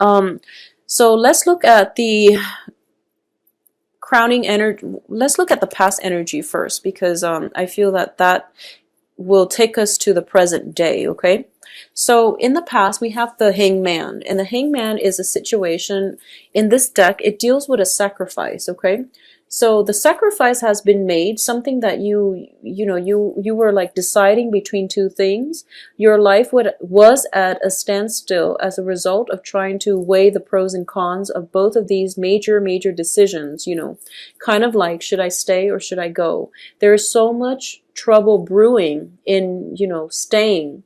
So let's look at the crowning energy. Let's look at the past energy first, because I feel that that will take us to the present day, okay? So in the past, we have the hangman, and the hangman is a situation in this deck. It deals with a sacrifice, okay? So the sacrifice has been made, something that you were like deciding between two things. Your life was at a standstill as a result of trying to weigh the pros and cons of both of these major decisions, kind of like, should I stay or should I go? There is so much trouble brewing in, staying.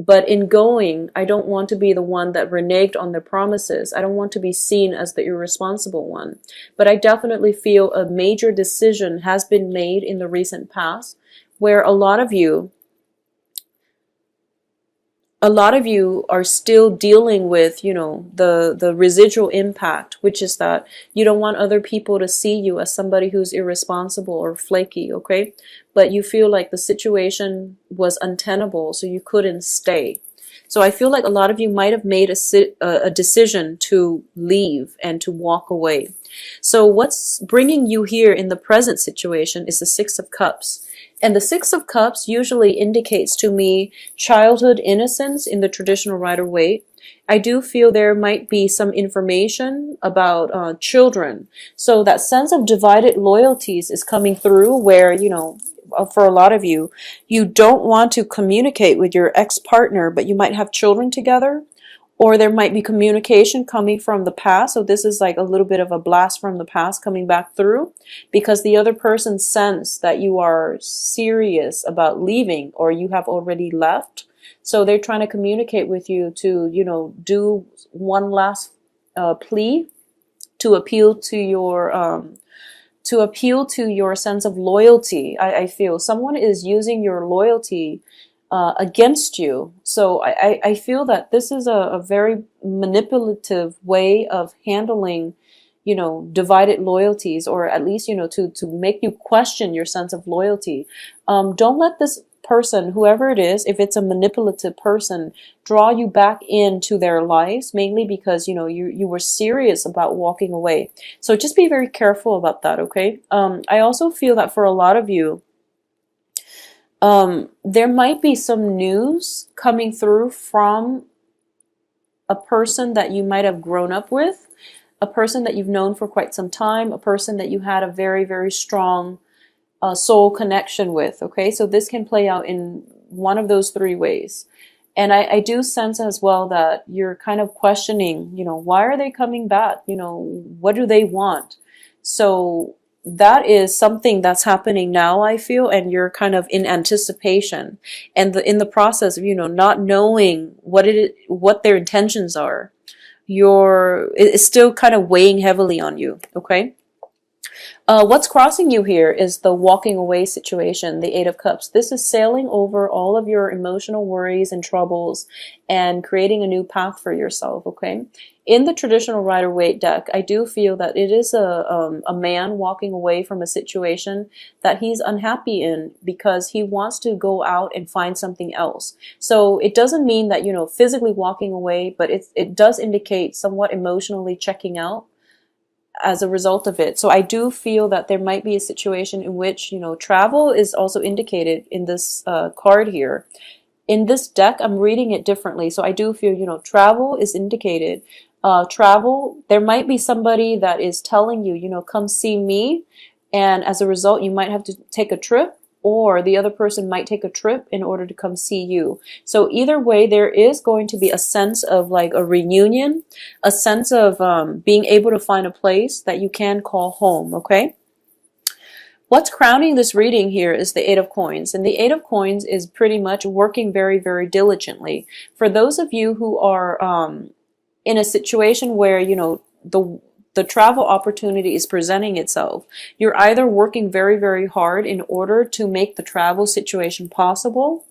But in going, I don't want to be the one that reneged on their promises. I don't want to be seen as the irresponsible one. But I definitely feel a major decision has been made in the recent past where a lot of you are still dealing with, the residual impact, which is that you don't want other people to see you as somebody who's irresponsible or flaky, okay? But you feel like the situation was untenable, so you couldn't stay. So I feel like a lot of you might have made a decision to leave and to walk away. So what's bringing you here in the present situation is the Six of Cups. And the Six of Cups usually indicates to me childhood innocence in the traditional Rider-Waite. I do feel there might be some information about children. So that sense of divided loyalties is coming through where, for a lot of you, you don't want to communicate with your ex-partner, but you might have children together. Or there might be communication coming from the past. So this is like a little bit of a blast from the past coming back through, because the other person sense that you are serious about leaving or you have already left. So they're trying to communicate with you to, do one last plea to appeal to your sense of loyalty. I feel someone is using your loyalty against you. So I feel that this is a very manipulative way of handling, divided loyalties, or at least, to make you question your sense of loyalty. Don't let this person, whoever it is, if it's a manipulative person, draw you back into their lives, mainly because, you were serious about walking away. So just be very careful about that, okay? I also feel that for a lot of you, there might be some news coming through from a person that you might have grown up with, a person that you've known for quite some time, a person that you had a very, very strong soul connection with, okay? So this can play out in one of those three ways. And I do sense as well that you're kind of questioning, why are they coming back? What do they want? So that is something that's happening now, I feel, and you're kind of in anticipation and in the process of, not knowing what their intentions are. It's still kind of weighing heavily on you, okay? What's crossing you here is the walking away situation, the Eight of Cups. This is sailing over all of your emotional worries and troubles and creating a new path for yourself, okay? In the traditional Rider-Waite deck, I do feel that it is a man walking away from a situation that he's unhappy in because he wants to go out and find something else. So it doesn't mean that, physically walking away, but it does indicate somewhat emotionally checking out as a result of it. So I do feel that there might be a situation in which, travel is also indicated in this card here. In this deck, I'm reading it differently. So I do feel, travel is indicated. Travel, there might be somebody that is telling you, come see me. And as a result, you might have to take a trip, or the other person might take a trip in order to come see you. So either way, there is going to be a sense of like a reunion, a sense of being able to find a place that you can call home, okay? What's crowning this reading here is the Eight of Coins. And the Eight of Coins is pretty much working very, very diligently. For those of you who are in a situation where, the travel opportunity is presenting itself, you're either working very, very hard in order to make the travel situation possible,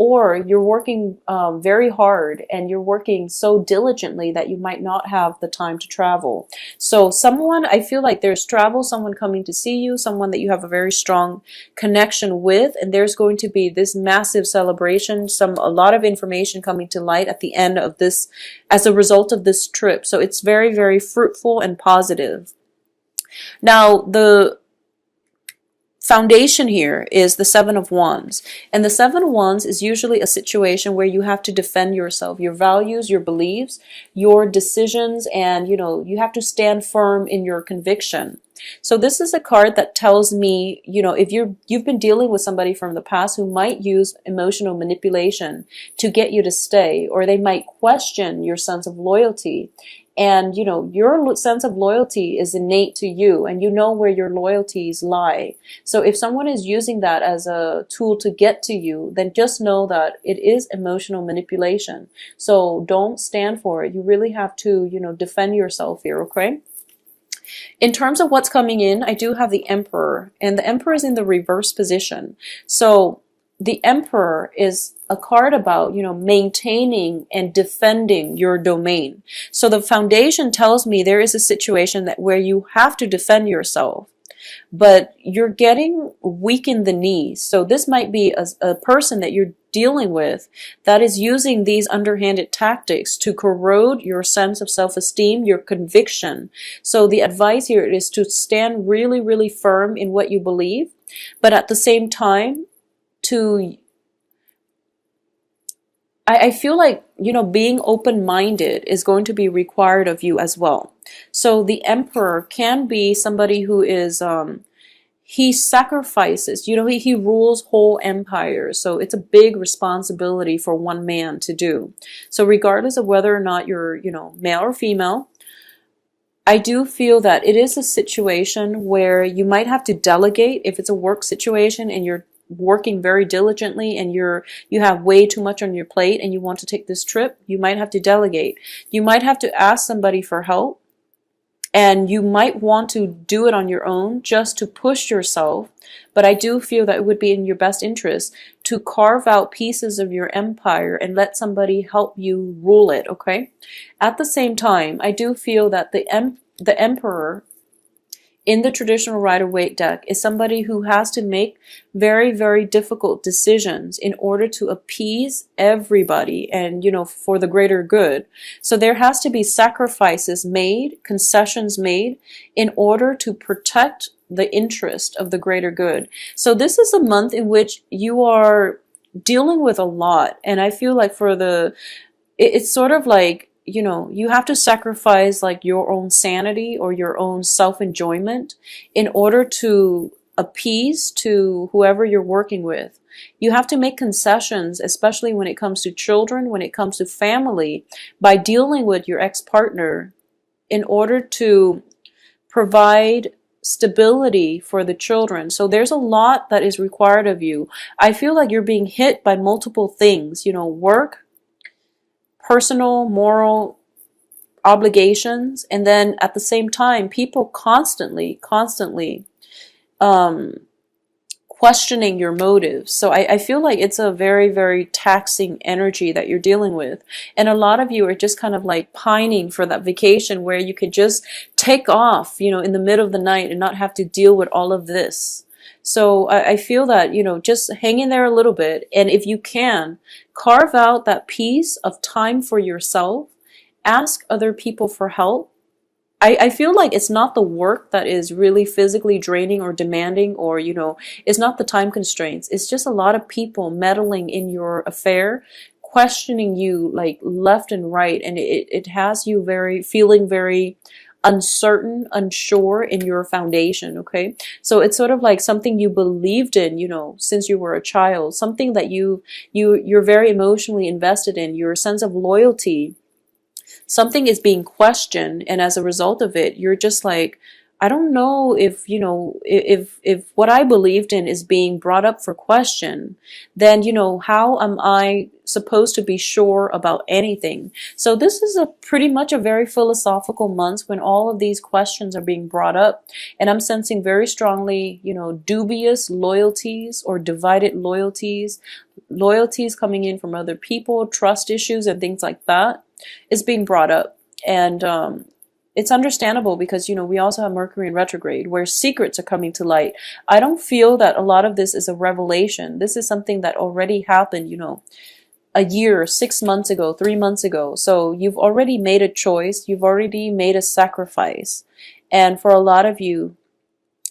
or you're working very hard and you're working so diligently that you might not have the time to travel. So someone, I feel like there's travel, someone coming to see you, someone that you have a very strong connection with, and there's going to be this massive celebration, a lot of information coming to light at the end of this as a result of this trip. So it's very, very fruitful and positive. Now, the foundation here is the Seven of Wands. And the Seven of Wands is usually a situation where you have to defend yourself, your values, your beliefs, your decisions, and you have to stand firm in your conviction. So this is a card that tells me, if you've been dealing with somebody from the past who might use emotional manipulation to get you to stay, or they might question your sense of loyalty. And, your sense of loyalty is innate to you, and you know where your loyalties lie. So if someone is using that as a tool to get to you, then just know that it is emotional manipulation. So don't stand for it. You really have to, defend yourself here, okay? In terms of what's coming in, I do have the Emperor, and the Emperor is in the reverse position. So the Emperor is a card about, maintaining and defending your domain. So the foundation tells me there is a situation where you have to defend yourself, but you're getting weak in the knees. So this might be a person that you're dealing with that is using these underhanded tactics to corrode your sense of self-esteem, your conviction. So the advice here is to stand really, really firm in what you believe, but at the same time, I feel like, being open-minded is going to be required of you as well. So the Emperor can be somebody who is, he sacrifices, he rules whole empires. So it's a big responsibility for one man to do. So regardless of whether or not you're, male or female, I do feel that it is a situation where you might have to delegate if it's a work situation and you're working very diligently and you have way too much on your plate and you want to take this trip. You might have to delegate. You might have to ask somebody for help, and you might want to do it on your own just to push yourself. But I do feel that it would be in your best interest to carve out pieces of your empire and let somebody help you rule it, okay? At the same time, I do feel that the Emperor in the traditional Rider-Waite deck is somebody who has to make very, very difficult decisions in order to appease everybody and, for the greater good. So there has to be sacrifices made, concessions made in order to protect the interest of the greater good. So this is a month in which you are dealing with a lot. And I feel like it's sort of like, you have to sacrifice like your own sanity or your own self-enjoyment in order to appease to whoever you're working with. You have to make concessions, especially when it comes to children, when it comes to family, by dealing with your ex-partner in order to provide stability for the children. So there's a lot that is required of you. I feel like you're being hit by multiple things, work, personal, moral obligations, and then at the same time, people constantly questioning your motives. So I feel like it's a very, very taxing energy that you're dealing with. And a lot of you are just kind of like pining for that vacation where you could just take off, in the middle of the night and not have to deal with all of this. So I feel that, just hang in there a little bit. And if you can, carve out that piece of time for yourself. Ask other people for help. I feel like it's not the work that is really physically draining or demanding or, it's not the time constraints. It's just a lot of people meddling in your affair, questioning you like left and right. And it has you feeling very uncertain, unsure in your foundation, okay? So it's sort of like something you believed in, since you were a child, something that you're very emotionally invested in, your sense of loyalty. Something is being questioned, and as a result of it, you're just like, I don't know if, if what I believed in is being brought up for question, then, how am I supposed to be sure about anything? So this is a pretty much a very philosophical month when all of these questions are being brought up. And I'm sensing very strongly, dubious loyalties or divided loyalties, loyalties coming in from other people, trust issues and things like that is being brought up. And, it's understandable because, we also have Mercury in retrograde where secrets are coming to light. I don't feel that a lot of this is a revelation. This is something that already happened, a year, 6 months ago, 3 months ago. So you've already made a choice. You've already made a sacrifice. And for a lot of you,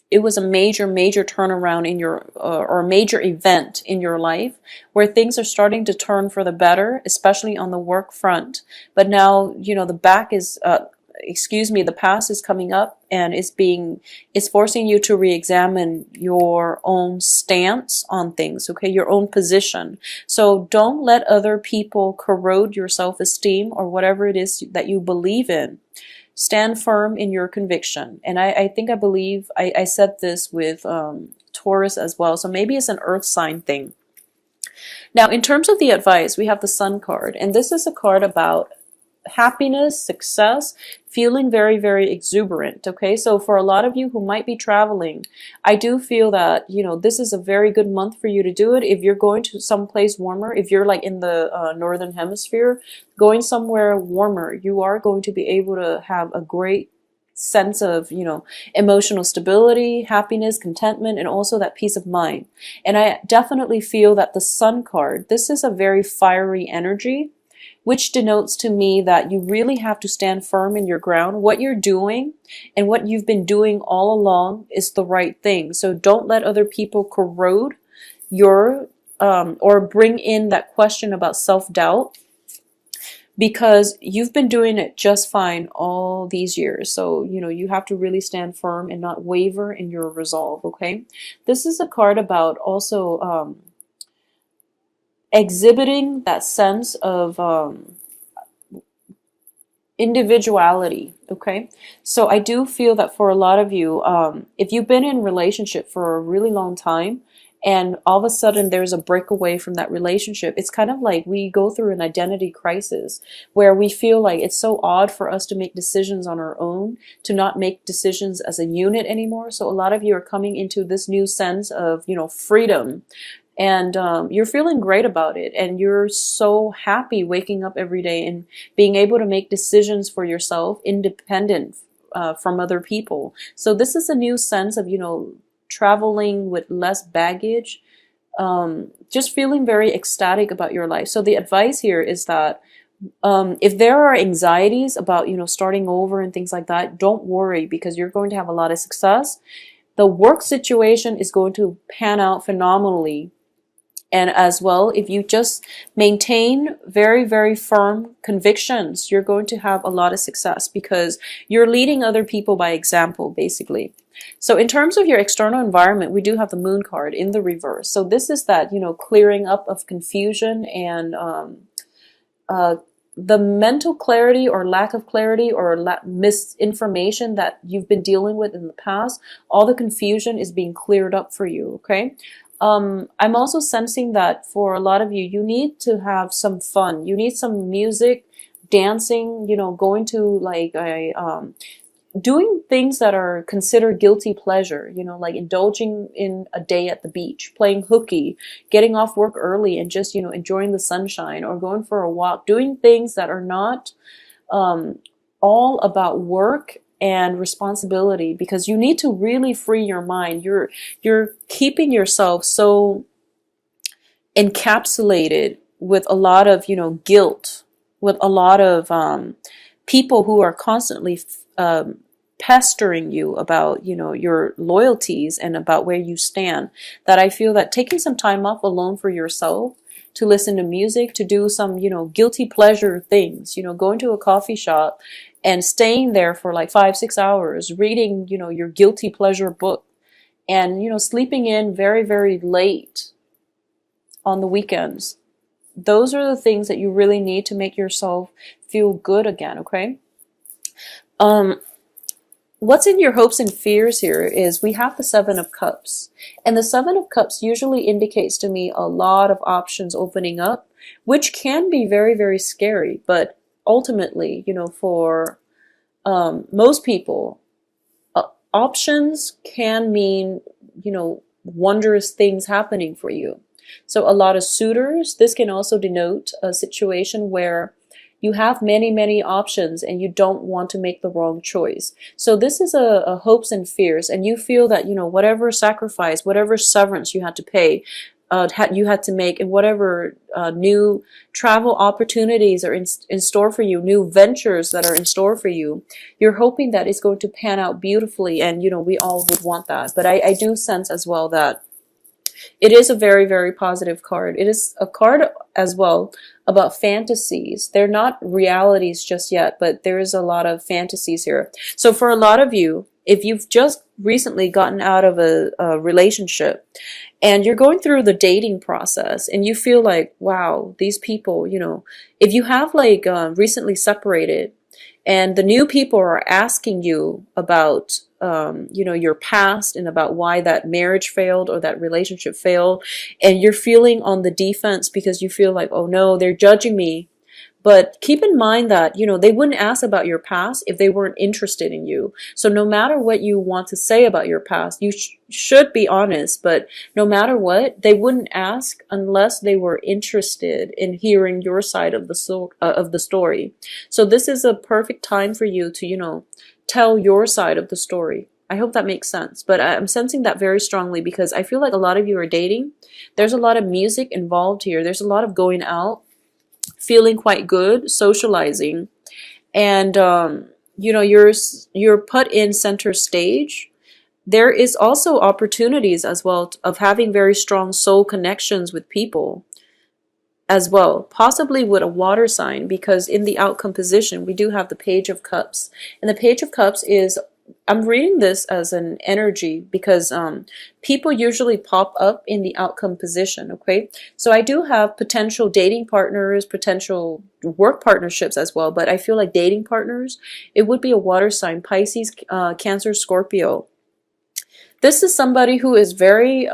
it was a major, major turnaround in your, or a major event in your life where things are starting to turn for the better, especially on the work front. But now, the back is, the past is coming up and it's forcing you to re-examine your own stance on things, okay, your own position. So don't let other people corrode your self-esteem or whatever it is that you believe in. Stand firm in your conviction. And I think I believe I said this with Taurus as well. So maybe it's an earth sign thing. Now, in terms of the advice, we have the Sun card, and this is a card about happiness, success, feeling very, very exuberant. Okay, so for a lot of you who might be traveling, I do feel that, this is a very good month for you to do it. If you're going to someplace warmer, if you're like in the northern hemisphere, going somewhere warmer, you are going to be able to have a great sense of, emotional stability, happiness, contentment, and also that peace of mind. And I definitely feel that the Sun card, this is a very fiery energy, which denotes to me that you really have to stand firm in your ground. What you're doing and what you've been doing all along is the right thing. So don't let other people corrode your, or bring in that question about self-doubt, because you've been doing it just fine all these years. So, you have to really stand firm and not waver in your resolve, okay? This is a card about also, exhibiting that sense of individuality, okay? So I do feel that for a lot of you, if you've been in a relationship for a really long time and all of a sudden there's a breakaway from that relationship, it's kind of like we go through an identity crisis where we feel like it's so odd for us to make decisions on our own, to not make decisions as a unit anymore. So a lot of you are coming into this new sense of, freedom. And you're feeling great about it. And you're so happy waking up every day and being able to make decisions for yourself, independent from other people. So this is a new sense of, traveling with less baggage, just feeling very ecstatic about your life. So the advice here is that if there are anxieties about, starting over and things like that, don't worry, because you're going to have a lot of success. The work situation is going to pan out phenomenally. And as well, if you just maintain very, very firm convictions, you're going to have a lot of success because you're leading other people by example, basically. So in terms of your external environment, we do have the Moon card in the reverse. So this is that, clearing up of confusion and the mental clarity or lack of clarity or misinformation that you've been dealing with in the past. All the confusion is being cleared up for you, okay? I'm also sensing that for a lot of you, you need to have some fun. You need some music, dancing, going to like doing things that are considered guilty pleasure, like indulging in a day at the beach, playing hooky, getting off work early and just, enjoying the sunshine or going for a walk, doing things that are not all about work and responsibility, because you need to really free your mind. You're keeping yourself so encapsulated with a lot of, guilt, with a lot of people who are constantly pestering you about, your loyalties and about where you stand, that I feel that taking some time off alone for yourself, to listen to music, to do some, guilty pleasure things, going to a coffee shop and staying there for like 5-6 hours, reading, your guilty pleasure book and, sleeping in very, very late on the weekends. Those are the things that you really need to make yourself feel good again, okay? what's in your hopes and fears here is we have the Seven of Cups. And the Seven of Cups usually indicates to me a lot of options opening up, which can be very, very scary. But ultimately, for most people, options can mean, wondrous things happening for you. So a lot of suitors, this can also denote a situation where you have many, many options and you don't want to make the wrong choice. So this is a hopes and fears, and you feel that, whatever sacrifice, whatever severance you had to pay, you had to make, and whatever new travel opportunities are in store for you, new ventures that are in store for you, you're hoping that it's going to pan out beautifully, and we all would want that. But I do sense as well that it is a very, very positive card. It is a card as well about fantasies. They're not realities just yet, but there is a lot of fantasies here. So for a lot of you, if you've just recently gotten out of a relationship and you're going through the dating process and you feel like, wow, these people, if you have like recently separated and the new people are asking you about your past and about why that marriage failed or that relationship failed, and you're feeling on the defense because you feel like, oh no, they're judging me. But keep in mind that, they wouldn't ask about your past if they weren't interested in you. So no matter what you want to say about your past, you should be honest, but no matter what, they wouldn't ask unless they were interested in hearing your side of the story. So this is a perfect time for you to, tell your side of the story. I hope that makes sense. But I'm sensing that very strongly because I feel like a lot of you are dating. There's a lot of music involved here. There's a lot of going out, feeling quite good, socializing, and you're put in center stage. There is also opportunities as well of having very strong soul connections with people as well, possibly with a water sign, because in the outcome position we do have the Page of Cups, and the Page of Cups is, I'm reading this as an energy because people usually pop up in the outcome position, okay? So I do have potential dating partners, potential work partnerships as well, but I feel like dating partners, it would be a water sign, Pisces, Cancer, Scorpio. This is somebody who is very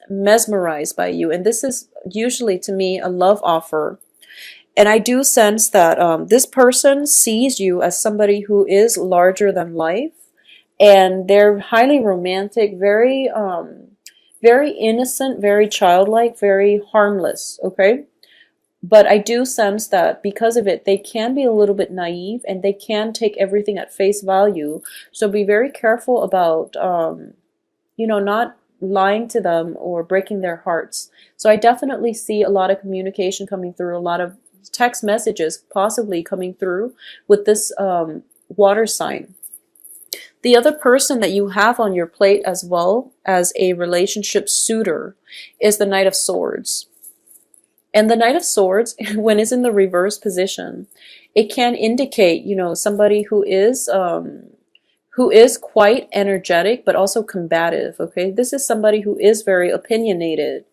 mesmerized by you, and this is usually to me a love offer. And I do sense that this person sees you as somebody who is larger than life. And they're highly romantic, very innocent, very childlike, very harmless, okay? But I do sense that because of it, they can be a little bit naive and they can take everything at face value. So be very careful about, not lying to them or breaking their hearts. So I definitely see a lot of communication coming through, a lot of text messages possibly coming through with this water sign. The other person that you have on your plate as well as a relationship suitor is the Knight of Swords. And the Knight of Swords, when it's in the reverse position, it can indicate, somebody who is quite energetic, but also combative, okay? This is somebody who is very opinionated,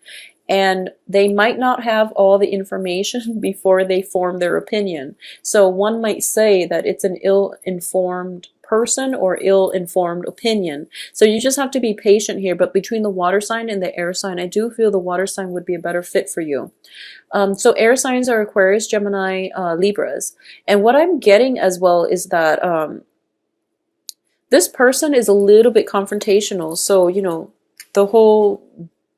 and they might not have all the information before they form their opinion. So one might say that it's an ill-informed person or ill-informed opinion. So you just have to be patient here. But between the water sign and the air sign, I do feel the water sign would be a better fit for you. So air signs are Aquarius, Gemini, Libras. And what I'm getting as well is that this person is a little bit confrontational. So, the whole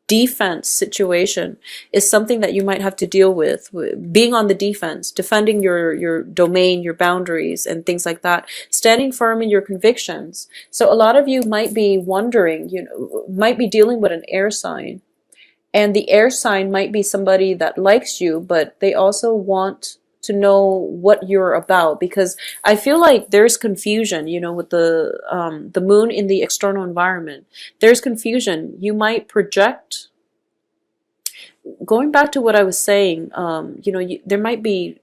defense situation is something that you might have to deal with, being on the defense, defending your domain, your boundaries, and things like that, standing firm in your convictions. So a lot of you might be wondering, might be dealing with an air sign, and the air sign might be somebody that likes you, but they also want to know what you're about, because I feel like there's confusion, with the moon in the external environment. There's confusion. You might project. Going back to what I was saying, there might be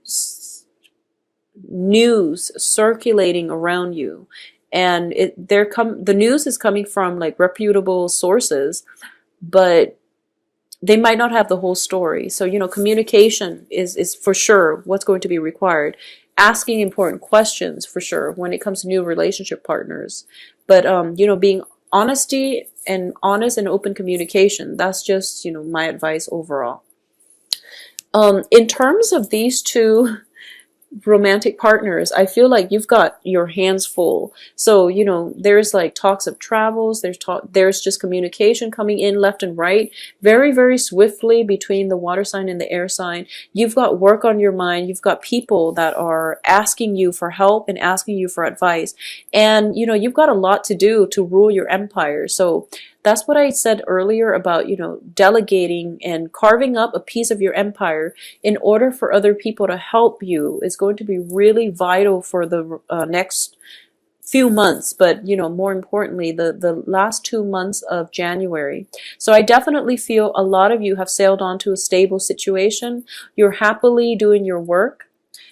news circulating around you, and the news is coming from like reputable sources, but they might not have the whole story. So, communication is for sure what's going to be required. asking important questions for sure when it comes to new relationship partners. But you know, being honest and open communication, that's just, you know, my advice overall. In terms of these two romantic partners, I feel like you've got your hands full. So, you know, there's like talks of travels, there's just communication coming in left and right, very, very swiftly between the water sign and the air sign. You've got work on your mind. You've got people that are asking you for help and asking you for advice. And, you know, you've got a lot to do to rule your empire. So that's what I said earlier about, you know, delegating and carving up a piece of your empire in order for other people to help you is going to be really vital for the next few months, but, you know, more importantly, the last 2 months of January. So I definitely feel a lot of you have sailed onto a stable situation. You're happily doing your work.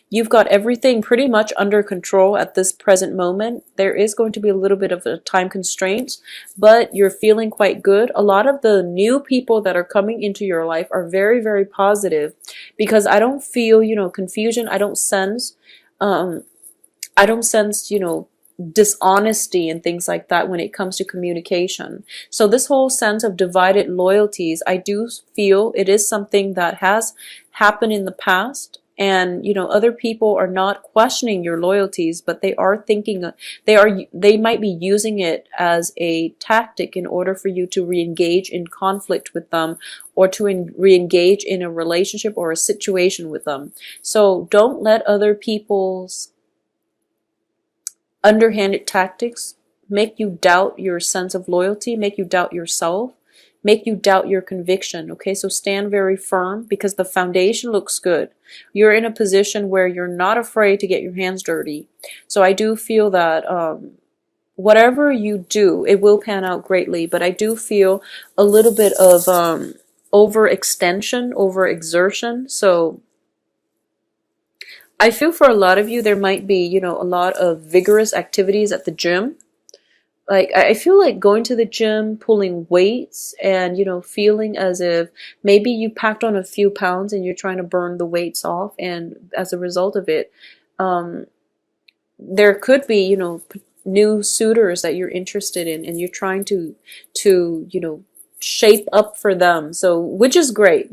You've got everything pretty much under control at this present moment. There is going to be a little bit of a time constraint, but you're feeling quite good. A lot of the new people that are coming into your life are very, very positive, because I don't feel, you know, confusion. I don't sense, you know, dishonesty and things like that when it comes to communication. So this whole sense of divided loyalties, I do feel it is something that has happened in the past. And, you know, other people are not questioning your loyalties, but they are thinking, they might be using it as a tactic in order for you to re-engage in conflict with them, or to re-engage in a relationship or a situation with them. So don't let other people's underhanded tactics make you doubt your sense of loyalty, make you doubt yourself, make you doubt your conviction. Okay, so stand very firm, because the foundation looks good. You're in a position where you're not afraid to get your hands dirty. So I do feel that whatever you do, it will pan out greatly. But I do feel a little bit of overextension, overexertion. So I feel for a lot of you, there might be, you know, a lot of vigorous activities at the gym. Like, I feel like going to the gym, pulling weights, and, you know, feeling as if maybe you packed on a few pounds and you're trying to burn the weights off. And as a result of it, there could be, you know, new suitors that you're interested in, and you're trying to, you know, shape up for them. So, which is great,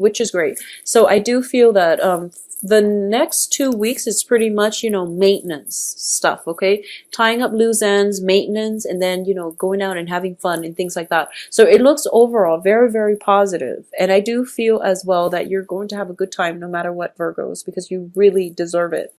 So I do feel that, the next 2 weeks is pretty much, you know, maintenance stuff, okay? Tying up loose ends, maintenance, and then, you know, going out and having fun and things like that. So it looks overall very, very positive. And I do feel as well that you're going to have a good time no matter what, Virgos, because you really deserve it.